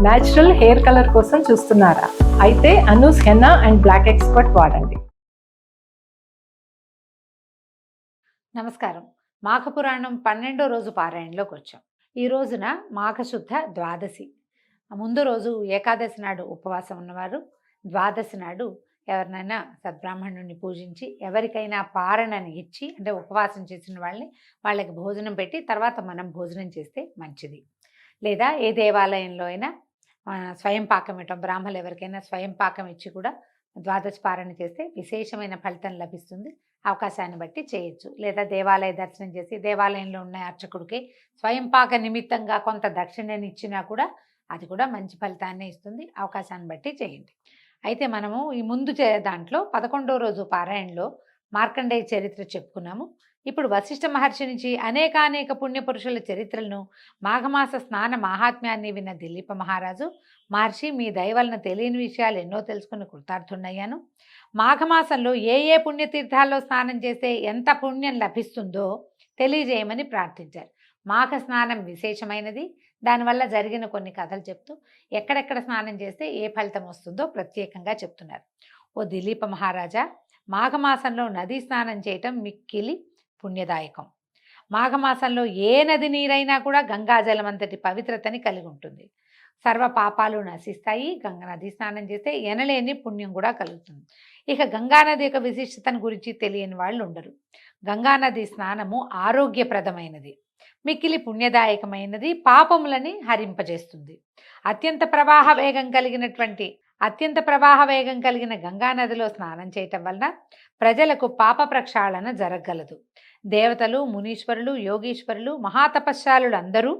Natural hair colour కోసం చూస్తున్నారా? అయితే Anoos henna and black expert వాడండి. నమస్కారం. మాఘపురాణం 12వ రోజు పారాయణలోకి వచ్చాం. ఈ రోజున మాఘశుద్ధ ద్వాదశి. ముందు రోజు ఏకాదశి నాడు ఉపవాసం ఉన్నవారు, ద్వాదశి నాడు ఎవరినైనా సద్బ్రాహ్మణుని పూజించి ఎవరికైనా పారణని ఇచ్చి, అంటే ఉపవాసం చేసిన వాళ్ళకి భోజనం పెట్టి తర్వాత మనం భోజనం చేస్తే మంచిది. లేదా ఏ దేవాలయంలో అయినా స్వయం పాకం ఇవ్వటం, బ్రాహ్మణులు ఎవరికైనా స్వయం పాకం ఇచ్చి కూడా ద్వాదశి పారణ చేస్తే విశేషమైన ఫలితం లభిస్తుంది. అవకాశాన్ని బట్టి చేయొచ్చు. లేదా దేవాలయ దర్శనం చేసి దేవాలయంలో ఉన్న అర్చకుడికి స్వయం పాక నిమిత్తంగా కొంత దక్షిణని ఇచ్చినా కూడా అది కూడా మంచి ఫలితాన్ని ఇస్తుంది. అవకాశాన్ని బట్టి చేయండి. అయితే మనము ఈ ముందు దాంట్లో 11వ రోజు పారాయణలో మార్కండేయ చరిత్ర చెప్పుకున్నాము. ఇప్పుడు వశిష్ఠ మహర్షి నుంచి అనేకానేక పుణ్యపురుషుల చరిత్రలను, మాఘమాస స్నాన మాహాత్మ్యాన్ని విన్న దిలీప మహారాజు, మహర్షి మీ దయవలన తెలియని విషయాలు ఎన్నో తెలుసుకుని కృతార్థున్నయ్యాను. మాఘమాసంలో ఏ ఏ పుణ్యతీర్థాల్లో స్నానం చేస్తే ఎంత పుణ్యం లభిస్తుందో తెలియజేయమని ప్రార్థించారు. మాఘ స్నానం విశేషమైనది. దానివల్ల జరిగిన కొన్ని కథలు చెప్తూ ఎక్కడెక్కడ స్నానం చేస్తే ఏ ఫలితం వస్తుందో ప్రత్యేకంగా చెప్తున్నారు. ఓ దిలీప మహారాజా, మాఘమాసంలో నదీ స్నానం చేయటం మిక్కిలి పుణ్యదాయకం. మాఘమాసంలో ఏ నది నీరైనా కూడా గంగాజలం అంతటి పవిత్రతని కలిగి ఉంటుంది. సర్వ పాపాలు నశిస్తాయి. గంగా నది స్నానం చేస్తే ఎనలేని పుణ్యం కూడా కలుగుతుంది. ఇక గంగానది యొక్క విశిష్టతను గురించి తెలియని వాళ్ళు ఉండరు. గంగానది స్నానము ఆరోగ్యప్రదమైనది, మిక్కిలి పుణ్యదాయకమైనది, పాపములని హరింపజేస్తుంది. అత్యంత ప్రవాహ వేగం కలిగిన గంగానదిలో స్నానం చేయటం వలన ప్రజలకు పాప ప్రక్షాళన జరగగలదు. దేవతలు, మునీశ్వరులు, యోగీశ్వరులు, మహాతపశ్శాలులు అందరూ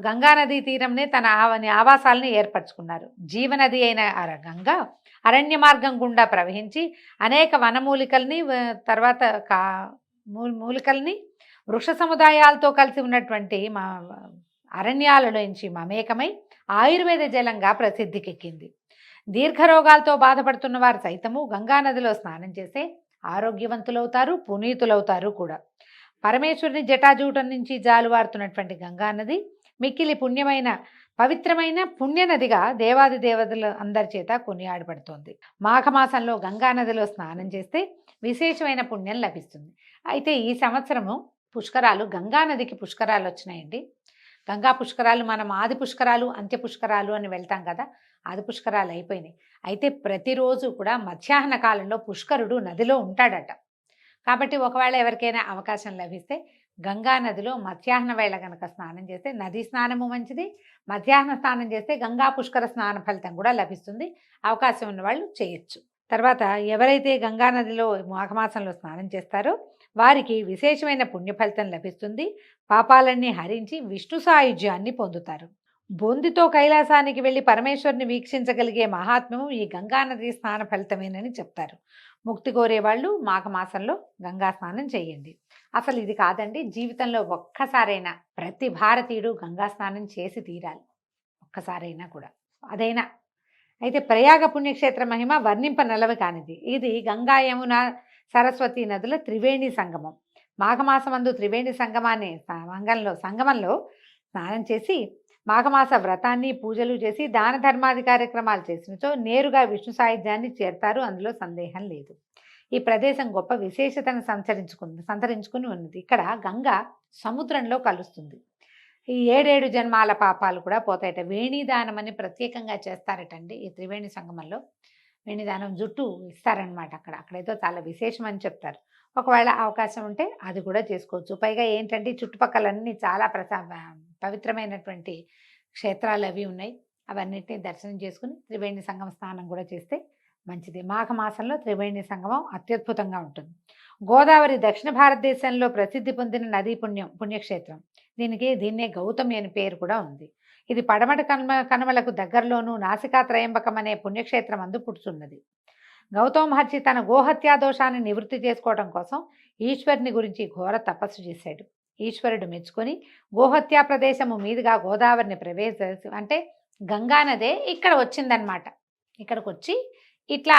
గంగానదీ తీరంనే తన ఆవాసాలని ఏర్పరచుకున్నారు. జీవనది అయిన గంగా అరణ్య మార్గం గుండా ప్రవహించి అనేక వనమూలికల్ని, తర్వాత మూలికల్ని, వృక్ష సముదాయాలతో కలిసి ఉన్నటువంటి అరణ్యాలలోంచి మమేకమై ఆయుర్వేద జలంగా ప్రసిద్ధికెక్కింది. దీర్ఘరోగాలతో బాధపడుతున్న వారు సైతము గంగానదిలో స్నానం చేస్తే ఆరోగ్యవంతులవుతారు, పునీతులవుతారు కూడా. పరమేశ్వరుని జటాజూటం నుంచి జాలువారుతున్నటువంటి గంగానది మిక్కిలి పవిత్రమైన పుణ్యనదిగా దేవాది దేవతల అందరి చేత కొనియాడబడుతోంది. మాఘమాసంలో గంగానదిలో స్నానం చేస్తే విశేషమైన పుణ్యం లభిస్తుంది. అయితే ఈ సంవత్సరము గంగానదికి పుష్కరాలు వచ్చినాయండి. గంగా పుష్కరాలు మనం ఆది పుష్కరాలు, అంత్య పుష్కరాలు అని వెళ్తాం కదా, ఆది పుష్కరాలు అయిపోయినాయి. అయితే ప్రతిరోజు కూడా మధ్యాహ్న కాలంలో పుష్కరుడు నదిలో ఉంటాడట. కాబట్టి ఒకవేళ ఎవరికైనా అవకాశం లభిస్తే గంగా నదిలో మధ్యాహ్న వేళ కనుక స్నానం చేస్తే, నదీ స్నానము మంచిది, మధ్యాహ్న స్నానం చేస్తే గంగా పుష్కర స్నాన ఫలితం కూడా లభిస్తుంది. అవకాశం ఉన్న వాళ్ళు చేయొచ్చు. తర్వాత ఎవరైతే గంగానదిలో మాఘమాసంలో స్నానం చేస్తారో వారికి విశేషమైన పుణ్యఫలితం లభిస్తుంది. పాపాలన్నీ హరించి విష్ణు సాయుధ్యాన్ని పొందుతారు. బొందితో కైలాసానికి వెళ్ళి పరమేశ్వరుని వీక్షించగలిగే మహాత్మ్యము ఈ గంగానది స్నాన ఫలితమేనని చెప్తారు. ముక్తి కోరేవాళ్ళు మాఘమాసంలో గంగా స్నానం చేయండి. అసలు ఇది కాదండి, జీవితంలో ఒక్కసారైనా ప్రతి భారతీయుడు గంగా స్నానం చేసి తీరాలి, ఒక్కసారైనా కూడా. అదైనా అయితే ప్రయాగ పుణ్యక్షేత్ర మహిమ వర్ణింపనలవి కానిది. ఇది గంగా, యమున, సరస్వతి నదుల త్రివేణి సంగమం. మాఘమాసమందు త్రివేణి సంగమంలో స్నానం చేసి మాఘమాస వ్రతాన్ని, పూజలు చేసి దాన ధర్మాది కార్యక్రమాలు చేసినచో నేరుగా విష్ణు సాయుధ్యాన్ని చేరతారు. అందులో సందేహం లేదు. ఈ ప్రదేశం గొప్ప విశేషతను సంతరించుకుని ఉన్నది. ఇక్కడ గంగ సముద్రంలో కలుస్తుంది. ఈ 7 జన్మాల పాపాలు కూడా పోతాయట. వేణిదానం అని ప్రత్యేకంగా చేస్తారటండి ఈ త్రివేణి సంగమంలో. వేణిదానం జుట్టు ఇస్తారనమాట. అక్కడైతే చాలా విశేషం అని చెప్తారు. ఒకవేళ అవకాశం ఉంటే అది కూడా చేసుకోవచ్చు. పైగా ఏంటంటే చుట్టుపక్కలన్నీ చాలా పవిత్రమైనటువంటి క్షేత్రాలు అవి ఉన్నాయి. అవన్నిటిని దర్శనం చేసుకుని త్రివేణి సంగమ స్నానం కూడా చేస్తే మంచిది. మాఘమాసంలో త్రివేణి సంగమం అత్యద్భుతంగా ఉంటుంది. గోదావరి దక్షిణ భారతదేశంలో ప్రసిద్ధి పొందిన నదీ పుణ్యక్షేత్రం. దీన్నే గౌతమి అని పేరు కూడా ఉంది. ఇది పడమట కనుమలకు దగ్గరలోనూ నాసికా త్రయంబకం అనే పుణ్యక్షేత్రం అందు పుట్టుచున్నది. గౌతమ మహర్షి తన గోహత్యా దోషాన్ని నివృత్తి చేసుకోవడం కోసం ఈశ్వరుని గురించి ఘోర తపస్సు చేశాడు. ఈశ్వరుడు మెచ్చుకొని గోహత్యా ప్రదేశము మీదుగా గోదావరిని అంటే గంగానదే ఇక్కడ వచ్చిందనమాట. ఇక్కడికి వచ్చి ఇట్లా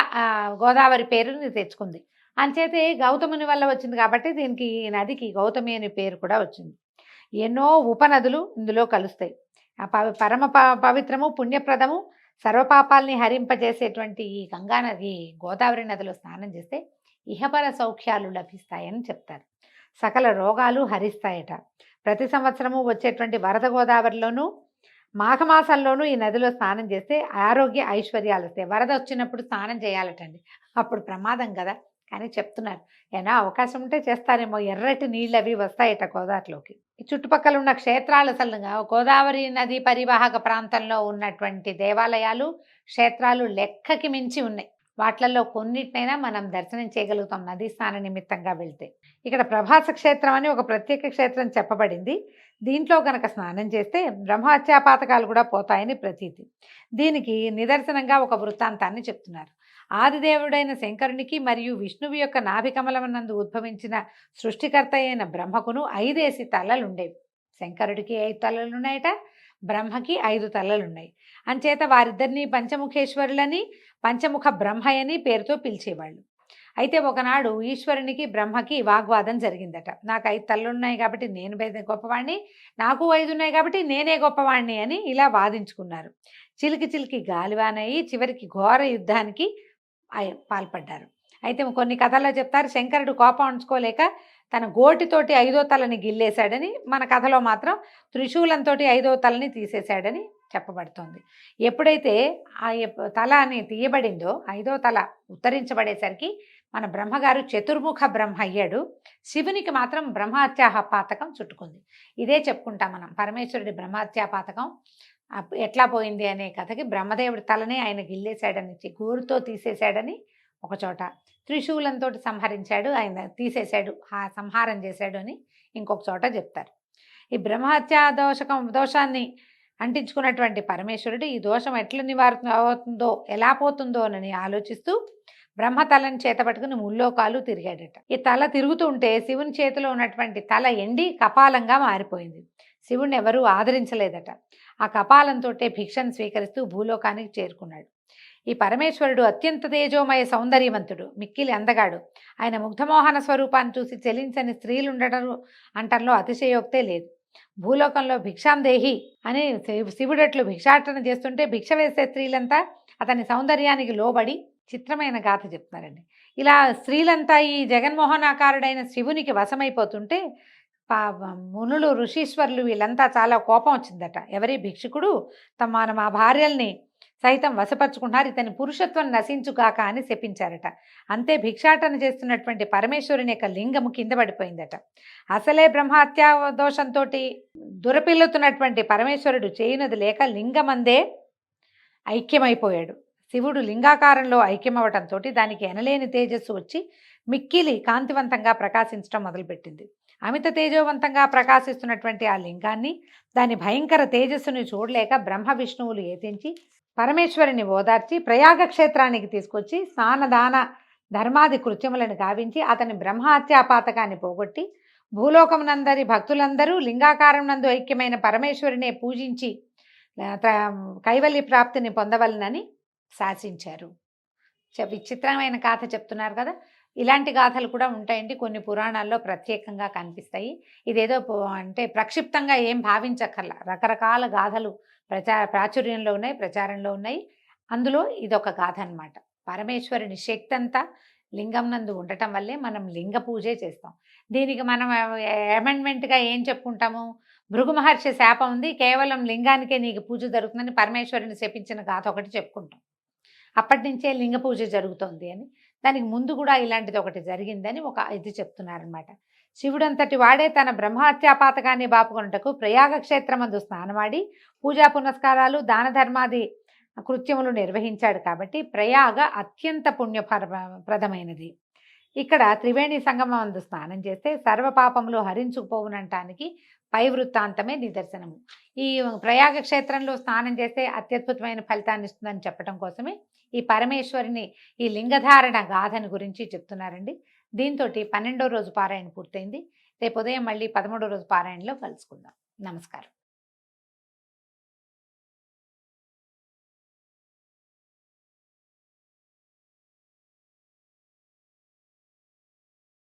గోదావరి పేరుని తెచ్చుకుంది. అంచేతే గౌతముని వల్ల వచ్చింది కాబట్టి దీనికి, ఈ నదికి గౌతమి అనే పేరు కూడా వచ్చింది. ఎన్నో ఉపనదులు ఇందులో కలుస్తాయి. పరమ పవిత్రము పుణ్యప్రదము సర్వపాపాల్ని హరింపజేసేటువంటి ఈ గంగా నది గోదావరి నదిలో స్నానం చేస్తే ఇహపర సౌఖ్యాలు లభిస్తాయని చెప్తారు. సకల రోగాలు హరిస్తాయట. ప్రతి సంవత్సరము వచ్చేటువంటి వరద గోదావరిలోనూ మాఘమాసంలోనూ ఈ నదిలో స్నానం చేస్తే ఆరోగ్య ఐశ్వర్యాలు వస్తాయి. వరద వచ్చినప్పుడు స్నానం చేయాలటండి, అప్పుడు ప్రమాదం కదా, కానీ చెప్తున్నారు. ఏనా అవకాశం ఉంటే చేస్తారేమో. ఎర్రటి నీళ్ళు అవి వస్తాయట గోదావరిలోకి. ఈ చుట్టుపక్కల ఉన్న క్షేత్రాలు అసలు గోదావరి నది పరివాహక ప్రాంతంలో ఉన్నటువంటి దేవాలయాలు క్షేత్రాలు లెక్కకి మించి ఉన్నాయి. వాట్లలో కొన్నిటినైనా మనం దర్శనం చేయగలుగుతాం నదీ స్నాన నిమిత్తంగా వెళ్తే. ఇక్కడ ప్రభాస క్షేత్రం అని ఒక ప్రత్యేక క్షేత్రం చెప్పబడింది. దీంట్లో కనుక స్నానం చేస్తే బ్రహ్మహత్యాపాతకాలు కూడా పోతాయని ప్రతీతి. దీనికి నిదర్శనంగా ఒక వృత్తాంతాన్ని చెప్తున్నారు. ఆదిదేవుడైన శంకరునికి మరియు విష్ణువు యొక్క నాభికమలమునందు ఉద్భవించిన సృష్టికర్త అయిన బ్రహ్మకును 5 తలలుండేవి. శంకరుడికి 5 తలలున్నాయట, బ్రహ్మకి 5 తలలున్నాయి. అంచేత వారిద్దరిని పంచముఖేశ్వరులని పంచముఖ బ్రహ్మయని పేరుతో పిలిచేవాళ్ళు. అయితే ఒకనాడు ఈశ్వరునికి బ్రహ్మకి వాగ్వాదం జరిగిందట. నాకు 5 తలలున్నాయి కాబట్టి నేను గొప్పవాణ్ణి, నాకు 5 ఉన్నాయి కాబట్టి నేనే గొప్పవాణ్ణి అని ఇలా వాదించుకున్నారు. చిలికి చిలికి గాలివానయ్యి చివరికి ఘోర యుద్ధానికి పాల్పడ్డారు. అయితే కొన్ని కథల్లో చెప్తారు శంకరుడు కోపం ఉంచుకోలేక తన గోటితోటి 5వ తలని గిల్లేశాడని, మన కథలో మాత్రం త్రిశూలంతో 5వ తలని తీసేశాడని చెప్పబడుతోంది. ఎప్పుడైతే ఆ తల అని తీయబడిందో 5వ తల ఉత్తరించబడేసరికి మన బ్రహ్మగారు చతుర్ముఖ బ్రహ్మ అయ్యాడు. శివునికి మాత్రం బ్రహ్మహత్యాపాతకం చుట్టుకుంది. ఇదే చెప్పుకుంటాం మనం. పరమేశ్వరుడి బ్రహ్మహత్యాపాతకం ఎట్లా పోయింది అనే కథకి బ్రహ్మదేవుడి తలనే ఆయన గిల్లేశాడని, గోరుతో తీసేశాడని ఒక చోట, త్రిశూలంతో సంహరించాడు, ఆయన తీసేశాడు, సంహారం చేశాడు అని ఇంకొక చోట చెప్తారు. ఈ బ్రహ్మహత్యా దోషాన్ని అంటించుకున్నటువంటి పరమేశ్వరుడు ఈ దోషం ఎట్లా నివారణ అవుతుందో ఎలా పోతుందో అని ఆలోచిస్తూ బ్రహ్మతలని చేతపట్టుకుని ముల్లోకాలు తిరిగాడట. ఈ తల తిరుగుతూ ఉంటే శివుని చేతిలో ఉన్నటువంటి తల ఎండి కపాలంగా మారిపోయింది. శివుణ్ణి ఎవరూ ఆదరించలేదట. ఆ కపాలంతో భిక్షను స్వీకరిస్తూ భూలోకానికి చేరుకున్నాడు. ఈ పరమేశ్వరుడు అత్యంత తేజోమయ సౌందర్యవంతుడు, మిక్కిలి అందగాడు. ఆయన ముగ్ధమోహన స్వరూపాన్ని చూసి చెలించని స్త్రీలుండటం అంటంలో అతిశయోక్తే లేదు. భూలోకంలో భిక్షాందేహి అని శివుడట్లు భిక్షాటన చేస్తుంటే భిక్ష వేసే స్త్రీలంతా అతని సౌందర్యానికి లోబడి చిత్రమైన గాథ చెప్తున్నారండి. ఇలా స్త్రీలంతా ఈ జగన్మోహనాకారుడైన శివునికి వశమైపోతుంటే మునులు ఋషీశ్వరులు వీళ్ళంతా చాలా కోపం వచ్చిందట. ఎవరి భిక్షుకుడు మా భార్యల్ని సైతం వశపరుచుకున్నారు, ఇతని పురుషత్వం నశించుగాక అని శపించారట. అంతే భిక్షాటన చేస్తున్నటువంటి పరమేశ్వరుని యొక్క లింగము కింద పడిపోయిందట. అసలే బ్రహ్మహత్యా దోషంతో దురపిల్లుతున్నటువంటి పరమేశ్వరుడు చేయునది లేక లింగమందే ఐక్యమైపోయాడు. శివుడు లింగాకారంలో ఐక్యమవటంతో దానికి ఎనలేని తేజస్సు వచ్చి మిక్కిలి కాంతివంతంగా ప్రకాశించడం మొదలుపెట్టింది. అమిత తేజోవంతంగా ప్రకాశిస్తున్నటువంటి ఆ లింగాన్ని, దాని భయంకర తేజస్సుని చూడలేక బ్రహ్మ విష్ణువులు ఏతించి పరమేశ్వరుని ఓదార్చి ప్రయాగ క్షేత్రానికి తీసుకొచ్చి స్నానదాన ధర్మాది కృత్యములను గావించి అతని బ్రహ్మహత్యాపాతకాన్ని పోగొట్టి భూలోకమునందరి భక్తులందరూ లింగాకారం నందు ఐక్యమైన పరమేశ్వరునే పూజించి కైవల్య ప్రాప్తిని పొందవలనని శాసించారు. విచిత్రమైన గాథ చెప్తున్నారు కదా. ఇలాంటి గాథలు కూడా ఉంటాయండి, కొన్ని పురాణాల్లో ప్రత్యేకంగా కనిపిస్తాయి. ఇదేదో అంటే ప్రక్షిప్తంగా ఏం భావించక్కర్లా. రకరకాల గాథలు ప్రాచుర్యంలో ఉన్నాయి, ప్రచారంలో ఉన్నాయి. అందులో ఇదొక గాథ అన్నమాట. పరమేశ్వరుని శక్తి అంతా లింగం నందు ఉండటం వల్లే మనం లింగ పూజే చేస్తాం. దీనికి మనం అమెండ్మెంట్గా ఏం చెప్పుకుంటాము, భృగు మహర్షి శాపం ఉంది, కేవలం లింగానికే నీకు పూజ జరుగుతుందని పరమేశ్వరుని శపించిన గాథ ఒకటి చెప్పుకుంటాం. అప్పటి నుంచే లింగ పూజ జరుగుతోంది అని. దానికి ముందు కూడా ఇలాంటిది ఒకటి జరిగిందని ఒక ఇది చెప్తున్నారనమాట. శివుడంతటి వాడే తన బ్రహ్మహత్యాపాతకాన్ని బాపుకొనుటకు ప్రయాగ క్షేత్రమందు స్నానమాడి పూజా పునస్కారాలు దాన ధర్మాది కృత్యములు నిర్వహించాడు కాబట్టి ప్రయాగ అత్యంత పుణ్యప్రదమైనది. ఇక్కడ త్రివేణి సంగమం అందు స్నానం చేస్తే సర్వపాపములు హరించుకుపోవునంటానికి పై వృత్తాంతమే నిదర్శనము. ఈ ప్రయాగ క్షేత్రంలో స్నానం చేస్తే అత్యద్భుతమైన ఫలితాన్ని ఇస్తుందని చెప్పడం కోసమే ఈ పరమేశ్వరిని ఈ లింగధారణ గాథని గురించి చెప్తున్నారండి. దీంతో 12వ రోజు పారాయణ పూర్తయింది. రేపు ఉదయం మళ్ళీ 13వ రోజు పారాయణలో కలుసుకుందాం. నమస్కారం.